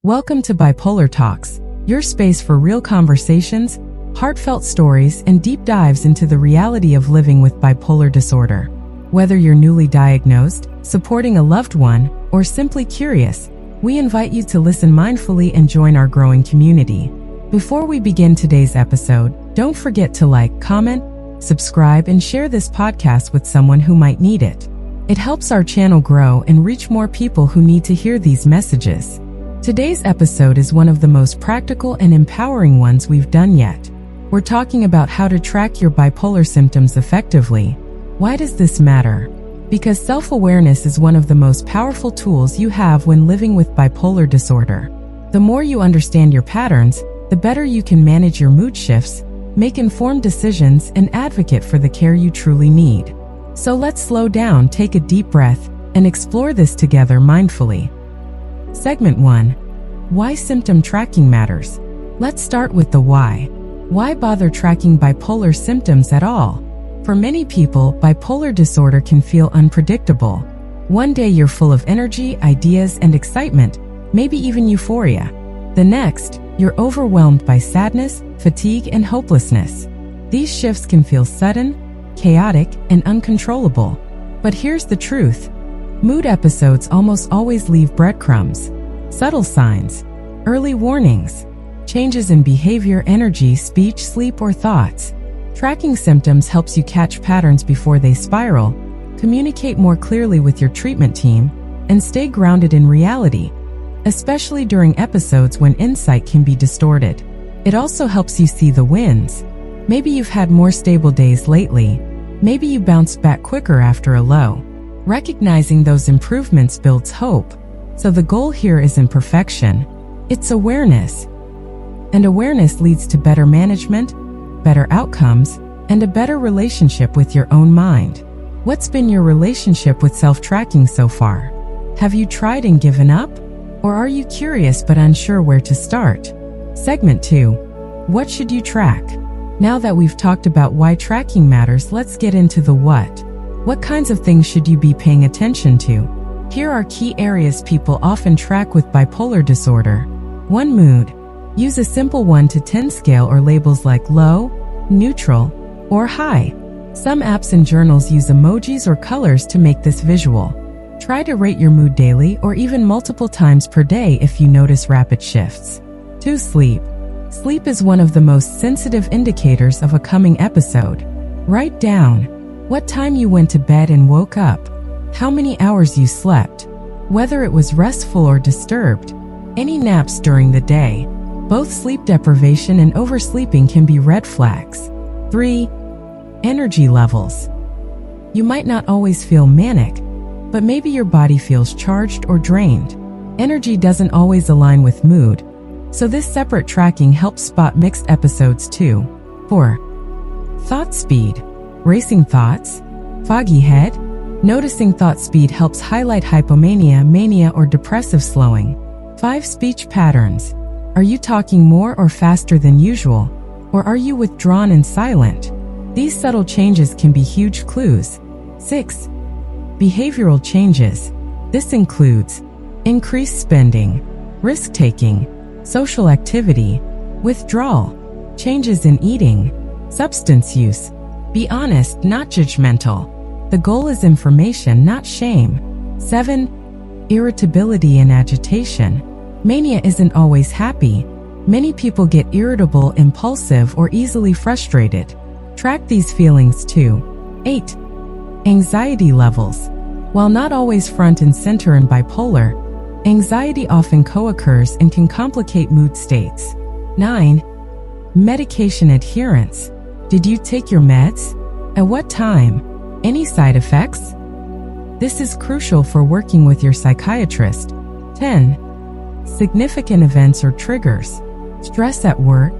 Welcome to Bipolar Talks, your space for real conversations, heartfelt stories, and deep dives into the reality of living with bipolar disorder. Whether you're newly diagnosed, supporting a loved one, or simply curious, we invite you to listen mindfully and join our growing community. Before we begin today's episode, don't forget to like, comment, subscribe, and share this podcast with someone who might need it. It helps our channel grow and reach more people who need to hear these messages. Today's episode is one of the most practical and empowering ones we've done yet. We're talking about how to track your bipolar symptoms effectively. Why does this matter? Because self-awareness is one of the most powerful tools you have when living with bipolar disorder. The more you understand your patterns, the better you can manage your mood shifts, make informed decisions, and advocate for the care you truly need. So let's slow down, take a deep breath, and explore this together mindfully. Segment 1. Why symptom tracking matters. Let's start with the why. Why bother tracking bipolar symptoms at all? For many people, bipolar disorder can feel unpredictable. One day you're full of energy, ideas, and excitement, maybe even euphoria. The next, you're overwhelmed by sadness, fatigue, and hopelessness. These shifts can feel sudden, chaotic, and uncontrollable. But here's the truth. Mood episodes almost always leave breadcrumbs, subtle signs, early warnings, changes in behavior, energy, speech, sleep, or thoughts. Tracking symptoms helps you catch patterns before they spiral, communicate more clearly with your treatment team, and stay grounded in reality, especially during episodes when insight can be distorted. It also helps you see the wins. Maybe you've had more stable days lately. Maybe you bounced back quicker after a low. Recognizing those improvements builds hope. So the goal here isn't perfection, it's awareness. And awareness leads to better management, better outcomes, and a better relationship with your own mind. What's been your relationship with self-tracking so far? Have you tried and given up? Or are you curious but unsure where to start? Segment 2. What should you track? Now that we've talked about why tracking matters, let's get into the what. What kinds of things should you be paying attention to? Here are key areas people often track with bipolar disorder. 1. Mood. Use a simple 1 to 10 scale or labels like low, neutral, or high. Some apps and journals use emojis or colors to make this visual. Try to rate your mood daily or even multiple times per day if you notice rapid shifts. 2. Sleep. Sleep is one of the most sensitive indicators of a coming episode. Write down what time you went to bed and woke up, how many hours you slept, whether it was restful or disturbed, any naps during the day. Both sleep deprivation and oversleeping can be red flags. 3. Energy levels. You might not always feel manic, but maybe your body feels charged or drained. Energy doesn't always align with mood, so this separate tracking helps spot mixed episodes too. 4. Thought speed. Racing thoughts, foggy head. Noticing thought speed helps highlight hypomania, mania, or depressive slowing. 5. Speech patterns. Are you talking more or faster than usual? Or are you withdrawn and silent? These subtle changes can be huge clues. 6. Behavioral changes. This includes increased spending, risk-taking, social activity, withdrawal, changes in eating, substance use. Be honest, not judgmental. The goal is information, not shame. 7. Irritability and agitation. Mania isn't always happy. Many people get irritable, impulsive, or easily frustrated. Track these feelings too. 8. Anxiety levels. While not always front and center in bipolar, anxiety often co-occurs and can complicate mood states. 9. Medication adherence. Did you take your meds? At what time? Any side effects? This is crucial for working with your psychiatrist. 10. Significant events or triggers. Stress at work,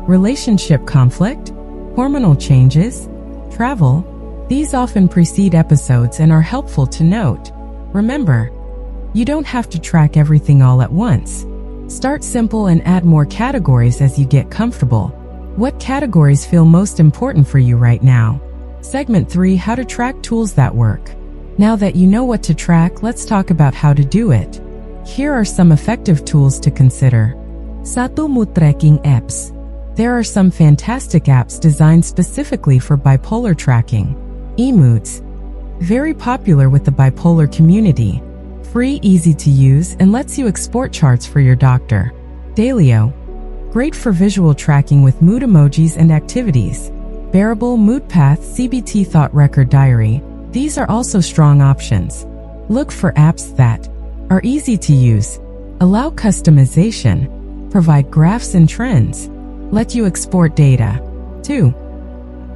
relationship conflict, hormonal changes, travel. These often precede episodes and are helpful to note. Remember, you don't have to track everything all at once. Start simple and add more categories as you get comfortable. What categories feel most important for you right now? Segment 3. How to track tools that work. Now that you know what to track, let's talk about how to do it. Here are some effective tools to consider. 1. Mood tracking apps. There are some fantastic apps designed specifically for bipolar tracking. eMoods. Very popular with the bipolar community. Free, easy to use, and lets you export charts for your doctor. Dailyo. Great for visual tracking with mood emojis and activities. Bearable, Mood Path, CBT Thought Record Diary. These are also strong options. Look for apps that are easy to use, allow customization, provide graphs and trends, let you export data. 2.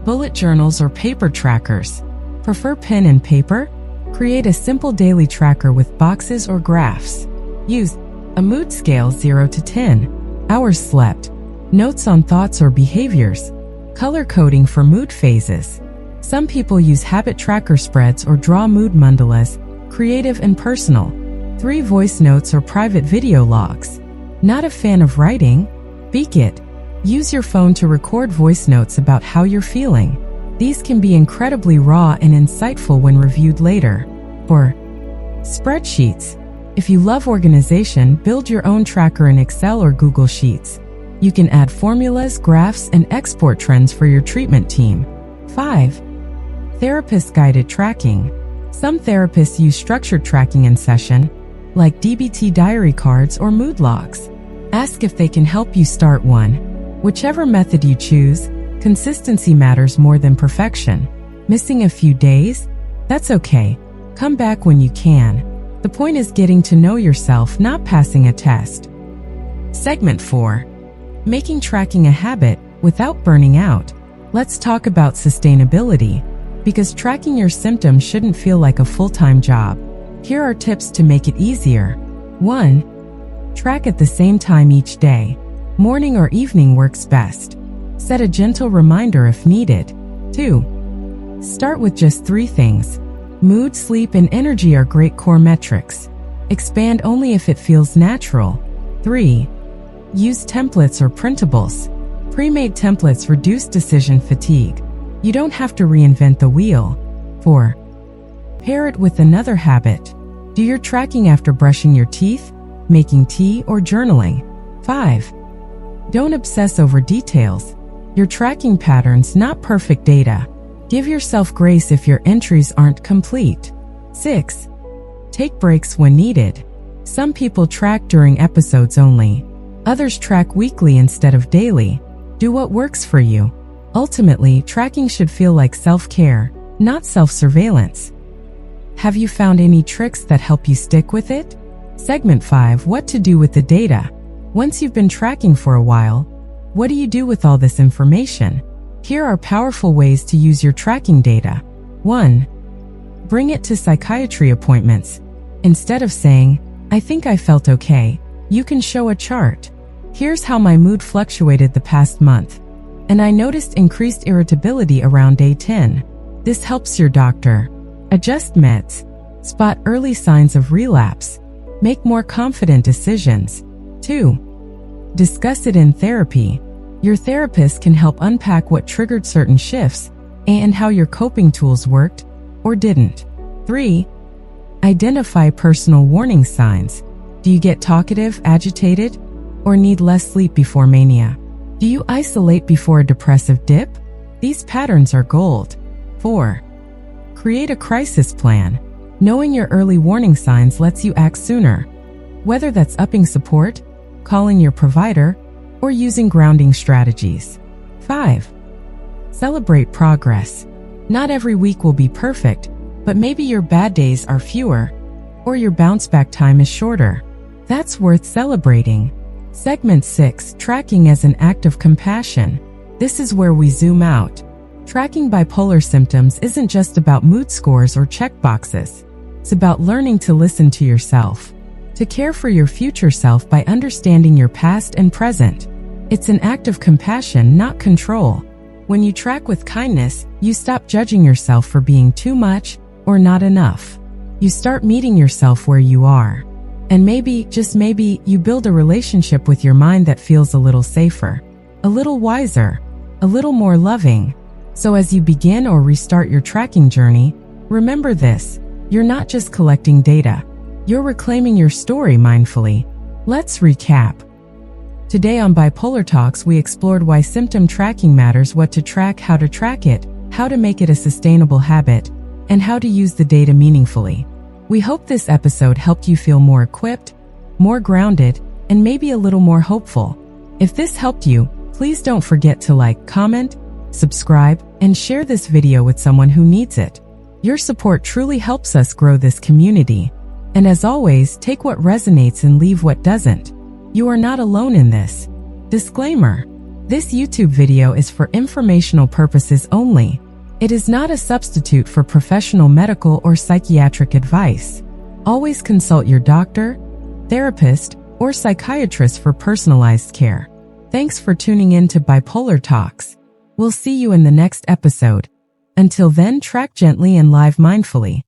Bullet journals or paper trackers. Prefer pen and paper? Create a simple daily tracker with boxes or graphs. Use a mood scale 0 to 10. Hours slept, notes on thoughts or behaviors, color coding for mood phases. Some people use habit tracker spreads or draw mood mandalas, creative and personal. 3. Voice notes or private video logs. Not a fan of writing? Beak it. Use your phone to record voice notes about how you're feeling. These can be incredibly raw and insightful when reviewed later. Or spreadsheets. If you love organization, build your own tracker in Excel or Google Sheets. You can add formulas, graphs, and export trends for your treatment team. 5. Therapist-guided tracking. Some therapists use structured tracking in session, like DBT diary cards or mood logs. Ask if they can help you start one. Whichever method you choose, consistency matters more than perfection. Missing a few days? That's okay. Come back when you can. The point is getting to know yourself, not passing a test. Segment 4. Making tracking a habit without burning out. Let's talk about sustainability, because tracking your symptoms shouldn't feel like a full-time job. Here are tips to make it easier. 1. Track at the same time each day. Morning or evening works best. Set a gentle reminder if needed. 2. Start with just 3 things. Mood, sleep, and energy are great core metrics. Expand only if it feels natural. 3. Use templates or printables. Pre-made templates reduce decision fatigue. You don't have to reinvent the wheel. 4. Pair it with another habit. Do your tracking after brushing your teeth, making tea, or journaling. 5. Don't obsess over details. Your tracking patterns, not perfect data. Give yourself grace if your entries aren't complete. 6. Take breaks when needed. Some people track during episodes only. Others track weekly instead of daily. Do what works for you. Ultimately, tracking should feel like self-care, not self-surveillance. Have you found any tricks that help you stick with it? Segment 5. What to do with the data. Once you've been tracking for a while, what do you do with all this information? Here are powerful ways to use your tracking data. 1. Bring it to psychiatry appointments. Instead of saying, "I think I felt okay," you can show a chart. Here's how my mood fluctuated the past month, and I noticed increased irritability around day 10. This helps your doctor adjust meds, spot early signs of relapse, make more confident decisions. 2. Discuss it in therapy. Your therapist can help unpack what triggered certain shifts and how your coping tools worked or didn't. 3. Identify personal warning signs. Do you get talkative, agitated, or need less sleep before mania? Do you isolate before a depressive dip? These patterns are gold. 4. Create a crisis plan. Knowing your early warning signs lets you act sooner, whether that's upping support, calling your provider, or using grounding strategies. 5. Celebrate progress. Not every week will be perfect, but maybe your bad days are fewer, or your bounce back time is shorter. That's worth celebrating. Segment 6. Tracking as an act of compassion. This is where we zoom out. Tracking bipolar symptoms isn't just about mood scores or checkboxes. It's about learning to listen to yourself, to care for your future self by understanding your past and present. It's an act of compassion, not control. When you track with kindness, you stop judging yourself for being too much or not enough. You start meeting yourself where you are. And maybe, just maybe, you build a relationship with your mind that feels a little safer, a little wiser, a little more loving. So as you begin or restart your tracking journey, remember this: you're not just collecting data. You're reclaiming your story mindfully. Let's recap. Today on Bipolar Talks, we explored why symptom tracking matters, what to track, how to track it, how to make it a sustainable habit, and how to use the data meaningfully. We hope this episode helped you feel more equipped, more grounded, and maybe a little more hopeful. If this helped you, please don't forget to like, comment, subscribe, and share this video with someone who needs it. Your support truly helps us grow this community. And as always, take what resonates and leave what doesn't. You are not alone in this. Disclaimer: this YouTube video is for informational purposes only. It is not a substitute for professional medical or psychiatric advice. Always consult your doctor, therapist, or psychiatrist for personalized care. Thanks for tuning in to Bipolar Talks. We'll see you in the next episode. Until then, track gently and live mindfully.